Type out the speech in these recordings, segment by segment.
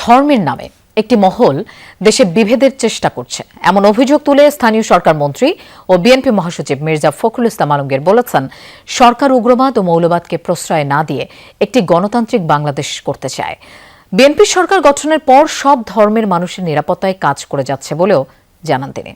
ধর্মের নামে একটি মহল দেশে বিভেদের চেষ্টা করছে এমন অভিযোগ তুলে স্থানীয় সরকার মন্ত্রী ও বিএনপি মহাসচিব মির্জা ফখরুল ইসলাম আলমগীর বলেছেন, সরকার উগ্রবাদ ও মৌলবাদকে প্রশ্রয় না দিয়ে একটি গণতান্ত্রিক বাংলাদেশ করতে চায়। বিএনপি সরকার গঠনের পর সব ধর্মের মানুষের নিরাপত্তায় কাজ করে যাচ্ছে বলেও জানান তিনি।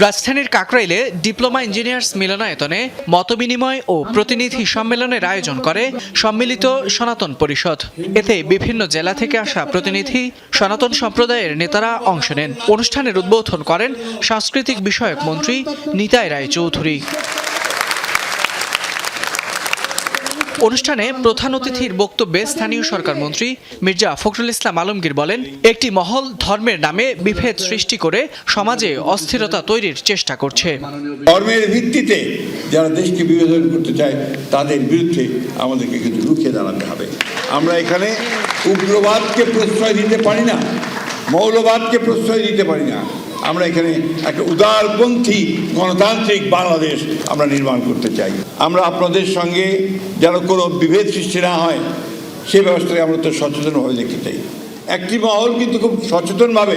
রাজধানীর কাকরাইলে ডিপ্লোমা ইঞ্জিনিয়ার্স মিলনায়তনে মতবিনিময় ও প্রতিনিধি সম্মেলনের আয়োজন করে সম্মিলিত সনাতন পরিষদ। এতে বিভিন্ন জেলা থেকে আসা প্রতিনিধি সনাতন সম্প্রদায়ের নেতারা অংশ নেন। অনুষ্ঠানের উদ্বোধন করেন সাংস্কৃতিক বিষয়ক মন্ত্রী নিতাই রায় চৌধুরী। অনুষ্ঠানে প্রধান অতিথির বক্তব্যে স্থানীয় সরকার মন্ত্রী মির্জা ফখরুল ইসলাম আলমগীর বলেন, একটি মহল ধর্মের নামে বিভেদ সৃষ্টি করে সমাজে অস্থিরতা তৈরির চেষ্টা করছে। ধর্মের ভিত্তিতে যারা দেশকে বিভাজন করতে চায় তাদের বিরুদ্ধে আমাদেরকে কিন্তু রুখে দাঁড়াতে হবে। আমরা এখানে উগ্রবাদকে প্রশ্রয় দিতে পারি না, মৌলবাদকে প্রশ্রয় দিতে পারি না। আমরা এখানে একটা উদারপন্থী গণতান্ত্রিক বাংলাদেশ আমরা নির্মাণ করতে চাই। আমরা আপনাদের সঙ্গে যেন কোনো বিভেদ সৃষ্টি না হয় সে ব্যবস্থায় আমরা তো সচেতনভাবে দেখতে চাই। একটি মহল কিন্তু খুব সচেতনভাবে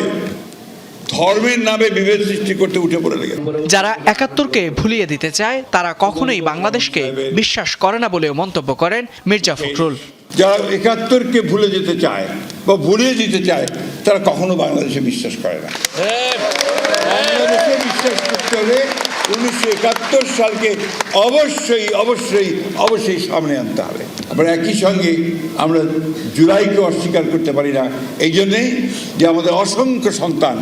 ধর্মের নামে বিভেদ সৃষ্টি করতে উঠে পড়ে লেগে। যারা ৭১কে ভুলিয়ে দিতে চায় তারা কখনোই বাংলাদেশকে বিশ্বাস করে না বলেও মন্তব্য করেন মির্জা ফখরুল। যারা ৭১কে ভুলে যেতে চায় বা ভুলিয়ে দিতে চায় তারা কখনো বাংলাদেশে বিশ্বাস করে না। বাংলাদেশে বিশ্বাস করতে হলে ১৯৭১ সালকে অবশ্যই অবশ্যই অবশ্যই সামনে আনতে হবে। আবার একই সঙ্গে আমরা জুলাইকে অস্বীকার করতে পারি না, এই জন্যেই যে আমাদের অসংখ্য সন্তান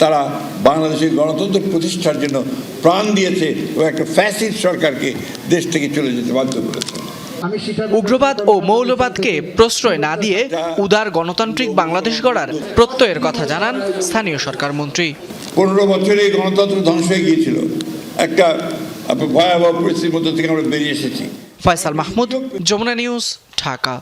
তারা বাংলাদেশের গণতন্ত্র প্রতিষ্ঠার জন্য প্রাণ দিয়েছে ও একটা ফ্যাসিস্ট সরকারকে দেশ থেকে চলে যেতে বাধ্য করেছে। উগ্রবাদ ও মৌলবাদকে প্রশ্রয় না দিয়ে উদার গণতান্ত্রিক বাংলাদেশ গড়ার প্রত্যয়ের কথা জানান স্থানীয় সরকার মন্ত্রী। ১৫ বছরে গণতন্ত্র ধ্বংস হয়ে গিয়েছিল, একটা ভয়াবহ পরিস্থিতির মধ্যে থেকে আমরা বেরিয়ে এসেছি। ফয়সাল মাহমুদ, যমুনা নিউজ, ঢাকা।